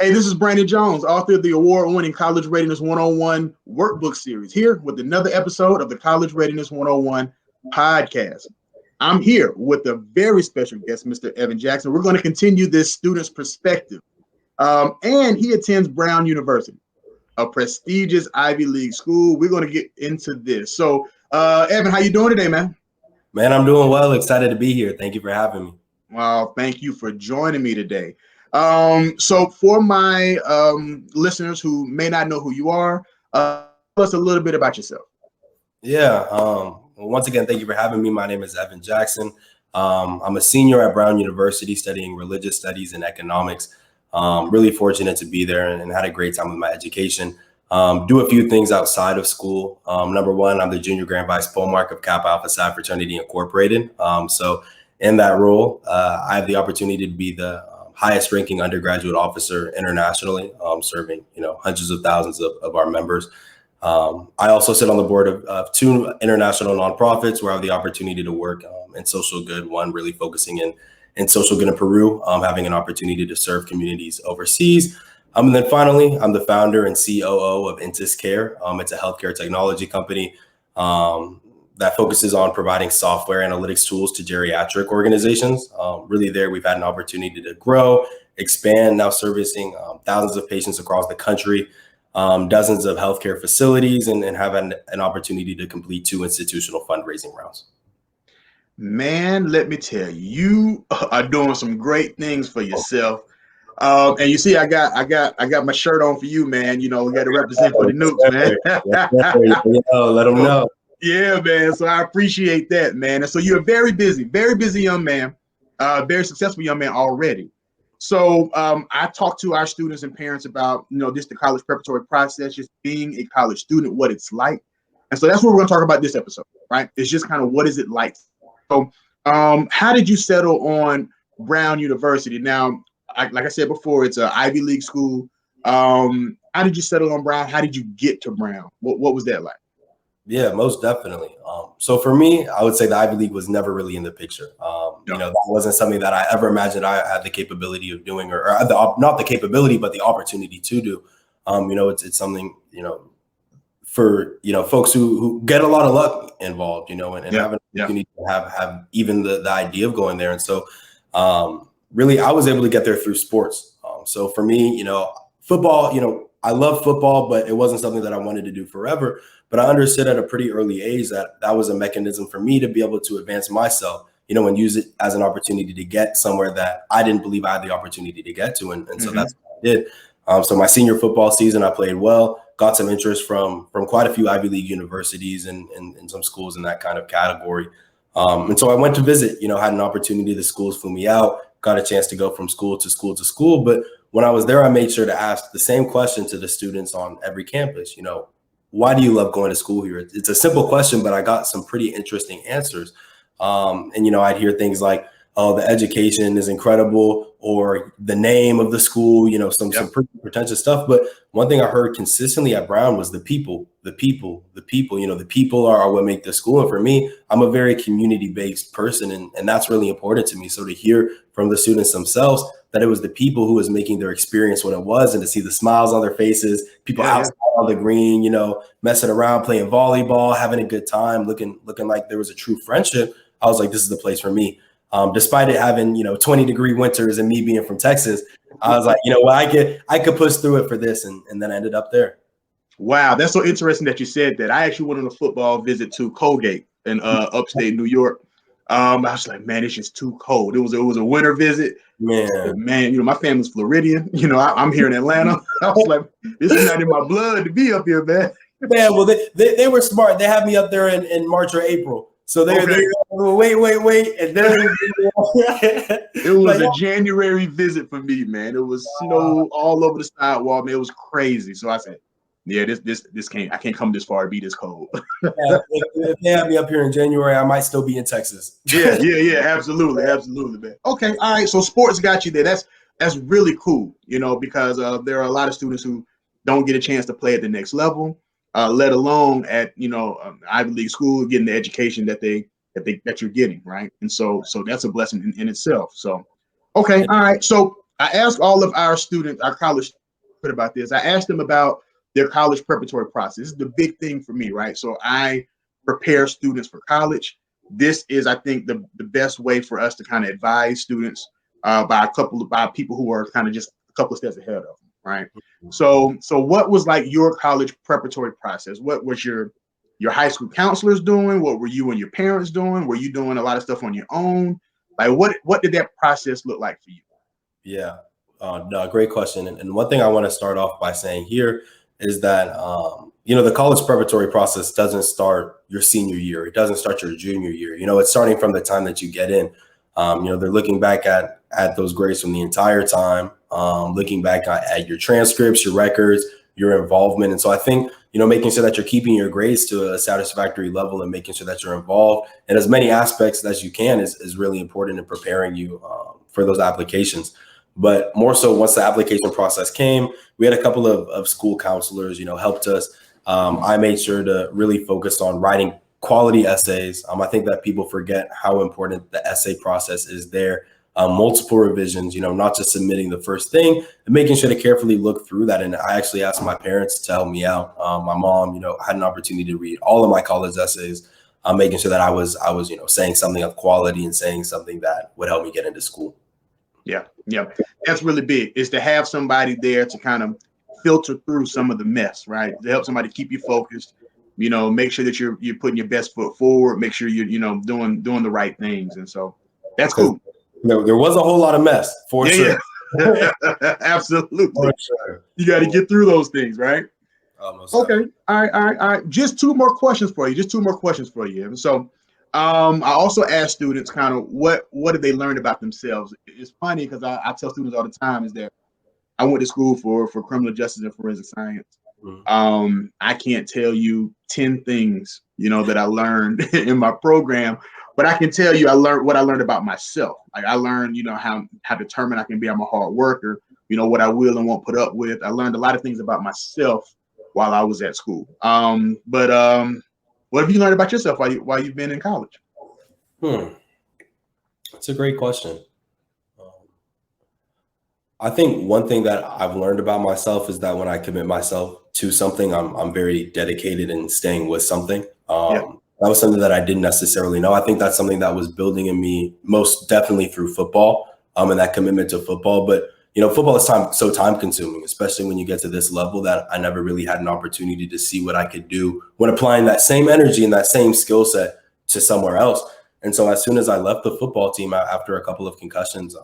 Hey, this is Brandon Jones, author of the award-winning College Readiness 101 workbook series, here with another episode of the College Readiness 101 podcast. I'm here with a very special guest, Mr. Evan Jackson. We're going to continue this student's perspective. And he attends Brown University, a prestigious Ivy League school. We're going to get into this. So, Evan, how you doing today, man? Man, I'm doing well. Excited to be here. Thank you for having me. Well, thank you for joining me today. So for my listeners who may not know who you are, tell us a little bit about yourself. Yeah. Well, once again, thank you for having me. My name is Evan Jackson. I'm a senior at Brown University studying religious studies and economics. Really fortunate to be there and had a great time with my education. Do a few things outside of school. Number one, I'm the Junior Grand Vice Polemarch of Kappa Alpha Psi Fraternity Incorporated. So in that role, I have the opportunity to be the highest ranking undergraduate officer internationally, serving hundreds of thousands of our members. I also sit on the board of two international nonprofits where I have the opportunity to work in social good, one really focusing in social good in Peru, having an opportunity to serve communities overseas. And then finally, I'm the founder and COO of Intis Care. It's a healthcare technology company that focuses on providing software analytics tools to geriatric organizations. Really there, we've had an opportunity to grow, expand, now servicing thousands of patients across the country, dozens of healthcare facilities, and have an opportunity to complete 2 institutional fundraising rounds. Man, let me tell you, you are doing some great things for yourself. And you see, I got my shirt on for you, man. We got to represent for the Nukes, man. Let them know. Yeah, man. So I appreciate that, man. And so you're a very busy young man, very successful young man already. So I talk to our students and parents about, just the college preparatory process, just being a college student, what it's like. And so that's what we're going to talk about this episode, right? It's just kind of what is it like. So how did you settle on Brown University? Now, like I said before, it's an Ivy League school. How did you settle on Brown? How did you get to Brown? What was that like? Yeah, most definitely. So for me, I would say the Ivy League was never really in the picture. That wasn't something that I ever imagined I had the capability of doing, or not the capability, but the opportunity to do. It's something, for, folks who get a lot of luck involved, and have an opportunity to have even the idea of going there. And so really, I was able to get there through sports. So for me, football, I love football, but it wasn't something that I wanted to do forever. But I understood at a pretty early age that was a mechanism for me to be able to advance myself, and use it as an opportunity to get somewhere that I didn't believe I had the opportunity to get to. And so that's what I did. So my senior football season, I played well, got some interest from quite a few Ivy League universities and some schools in that kind of category. And so I went to visit, had an opportunity. The schools flew me out, got a chance to go from school to school to school. But when I was there, I made sure to ask the same question to the students on every campus. Why do you love going to school here? It's a simple question, but I got some pretty interesting answers. And I'd hear things like, oh, the education is incredible, or the name of the school, some pretty pretentious stuff. But one thing I heard consistently at Brown was the people. The people are what make the school. And for me, I'm a very community-based person, and that's really important to me. So to hear from the students themselves that it was the people who was making their experience what it was, and to see the smiles on their faces, people outside on the green, messing around, playing volleyball, having a good time, looking like there was a true friendship. I was like, this is the place for me. Despite it having, 20-degree winters and me being from Texas, I was like, I could push through it for this. And then I ended up there. Wow. That's so interesting that you said that. I actually went on a football visit to Colgate in upstate New York. I was like, man, it's just too cold. It was a winter visit. Man, my family's Floridian. I'm here in Atlanta. I was like, this is not in my blood to be up here, man. Man, well, they were smart. They had me up there in March or April. So they wait. And then it was a January visit for me, man. It was snow all over the sidewalk, man. It was crazy. So I said, yeah, I can't come this far to be this cold. If they have me up here in January, I might still be in Texas. Yeah, absolutely, man. Okay, all right. So sports got you there. That's really cool, because there are a lot of students who don't get a chance to play at the next level, let alone at Ivy League school, getting the education that you're getting, right? And so that's a blessing in itself. So, okay, all right. So I ask all of our students, our college about this. I asked them about their college preparatory process. This is the big thing for me, right? So I prepare students for college. This is, I think, the best way for us to kind of advise students by people who are kind of just a couple of steps ahead of them, right? So what was like your college preparatory process? What was your high school counselors doing? What were you and your parents doing? Were you doing a lot of stuff on your own? Like what did that process look like for you? Yeah, no, great question. And one thing I want to start off by saying here is that, the college preparatory process doesn't start your senior year. It doesn't start your junior year. It's starting from the time that you get in. They're looking back at those grades from the entire time, looking back at your transcripts, your records, your involvement. And so I think, making sure that you're keeping your grades to a satisfactory level and making sure that you're involved in as many aspects as you can is really important in preparing you for those applications. But more so, once the application process came, we had a couple of school counselors, helped us. I made sure to really focus on writing quality essays. I think that people forget how important the essay process is there. Multiple revisions, not just submitting the first thing and making sure to carefully look through that. And I actually asked my parents to help me out. My mom, had an opportunity to read all of my college essays, making sure that I was, saying something of quality and saying something that would help me get into school. Yeah. That's really big, is to have somebody there to kind of filter through some of the mess, right? To help somebody keep you focused, make sure that you're putting your best foot forward, make sure you're, doing the right things. And so that's cool. There was a whole lot of mess for sure. Yeah. Absolutely. For sure. You got to get through those things, right? Okay. All right. Just two more questions for you. And so I also ask students kind of what did they learn about themselves. It's funny because I tell students all the time is that I went to school for criminal justice and forensic science. I can't tell you 10 things, that I learned in my program, but I can tell you what I learned about myself. Like I learned, how determined I can be. I'm a hard worker, what I will and won't put up with. I learned a lot of things about myself while I was at school. But what have you learned about yourself while you've been in college? That's a great question. I think one thing that I've learned about myself is that when I commit myself to something, I'm very dedicated in staying with something. That was something that I didn't necessarily know. I think that's something that was building in me most definitely through football, and that commitment to football. But football is so time consuming, especially when you get to this level, that I never really had an opportunity to see what I could do when applying that same energy and that same skill set to somewhere else. And so as soon as I left the football team after a couple of concussions,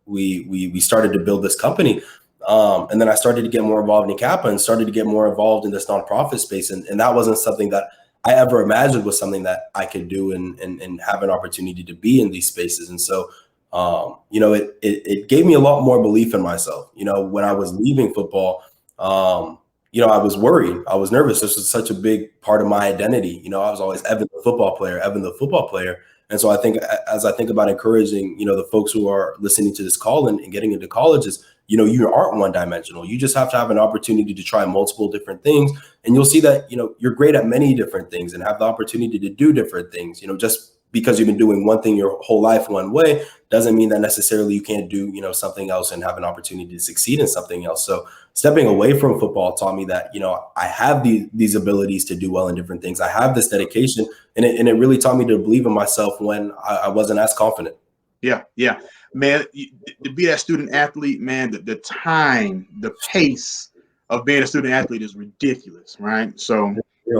we started to build this company. And then I started to get more involved in Kappa and started to get more involved in this nonprofit space. And that wasn't something that I ever imagined was something that I could do and have an opportunity to be in these spaces. And so, it gave me a lot more belief in myself. When I was leaving football, I was worried. I was nervous. This was such a big part of my identity. I was always Evan the football player. And so I think as I think about encouraging, the folks who are listening to this call and getting into colleges, you aren't one dimensional. You just have to have an opportunity to try multiple different things. And you'll see that, you're great at many different things and have the opportunity to do different things. Just because you've been doing one thing your whole life one way doesn't mean that necessarily you can't do, something else and have an opportunity to succeed in something else. So stepping away from football taught me that, I have these abilities to do well in different things. I have this dedication, and it really taught me to believe in myself when I wasn't as confident. Yeah. Man, to be that student athlete, man, the time, the pace of being a student athlete is ridiculous, right? So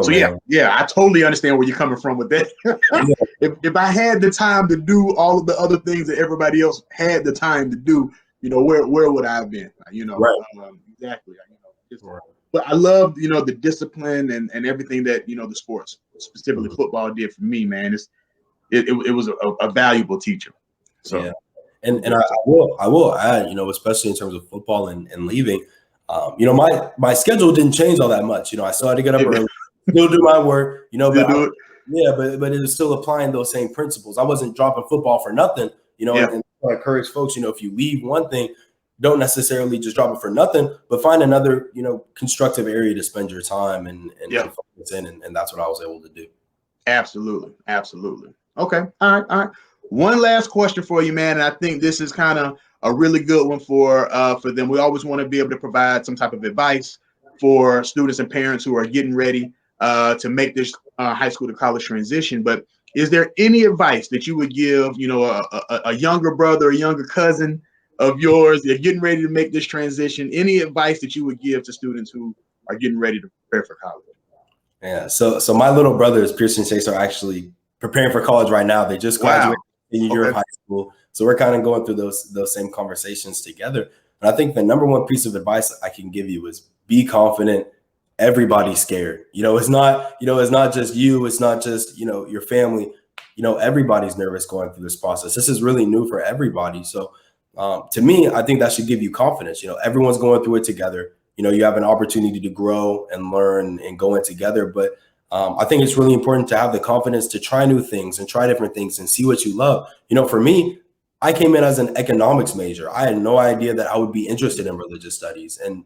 yeah, I totally understand where you're coming from with that. If I had the time to do all of the other things that everybody else had the time to do, where would I have been? Right. Exactly. But I love, the discipline and everything that, the sports, specifically football, did for me, man. It was a valuable teacher. So yeah. And I will add, especially in terms of football and leaving, my schedule didn't change all that much. I still had to get up early, still do my work, but it was still applying those same principles. I wasn't dropping football for nothing, and I encourage folks, if you leave one thing, don't necessarily just drop it for nothing, but find another, constructive area to spend your time and focus in. And that's what I was able to do. Absolutely. Okay. All right. One last question for you, man, and I think this is kind of a really good one for them. We always want to be able to provide some type of advice for students and parents who are getting ready to make this high school to college transition. But is there any advice that you would give, a younger brother, a younger cousin of yours, they're getting ready to make this transition? Any advice that you would give to students who are getting ready to prepare for college? Yeah. So my little brothers, Pierce and Chase, are actually preparing for college right now. They just graduated senior year of high school. So we're kind of going through those same conversations together. And I think the number one piece of advice I can give you is be confident. Everybody's scared. It's not just you. It's not just, your family. Everybody's nervous going through this process. This is really new for everybody. So to me, I think that should give you confidence. Everyone's going through it together. You have an opportunity to grow and learn and go in together. But I think it's really important to have the confidence to try new things and try different things and see what you love. For me, I came in as an economics major. I had no idea that I would be interested in religious studies. And,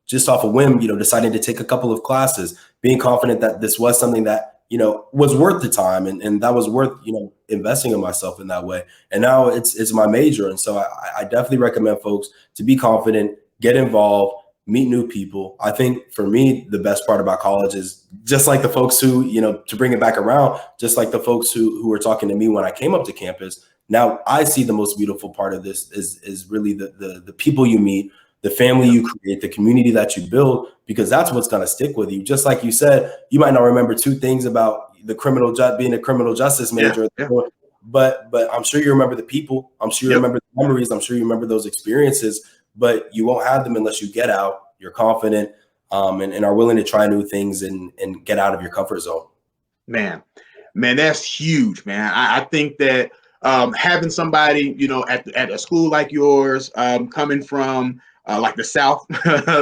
just off a whim, deciding to take a couple of classes, being confident that this was something that, was worth the time and that was worth, investing in myself in that way. And now it's my major. And so I definitely recommend folks to be confident, get involved, meet new people. I think for me, the best part about college is just like the folks who, to bring it back around, just like the folks who were talking to me when I came up to campus. Now I see the most beautiful part of this is really the people you meet, the family you create, the community that you build, because that's what's going to stick with you. Just like you said, you might not remember two things about being a criminal justice major, but I'm sure you remember the people. I'm sure you remember the memories. I'm sure you remember those experiences, but you won't have them unless you get out, you're confident, and are willing to try new things and get out of your comfort zone. Man, that's huge, man. I think that having somebody, at a school like yours, coming from like the South,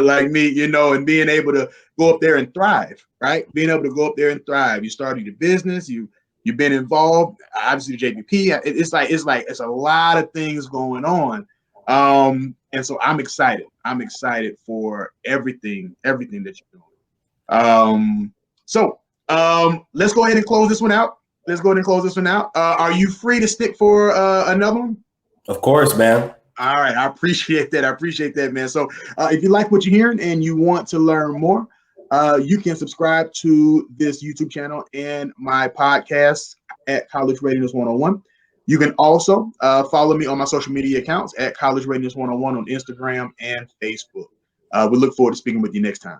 like me, and being able to go up there and thrive, right? Being able to go up there and thrive. You started your business, you've been involved, obviously JPP. It's a lot of things going on. And so I'm excited. I'm excited for everything that you're doing. So let's go ahead and close this one out. Are you free to stick for another one? Of course, man. All right. I appreciate that, man. So if you like what you're hearing and you want to learn more, you can subscribe to this YouTube channel and my podcast at College Readiness 101. You can also follow me on my social media accounts at College Readiness 101 on Instagram and Facebook. We look forward to speaking with you next time.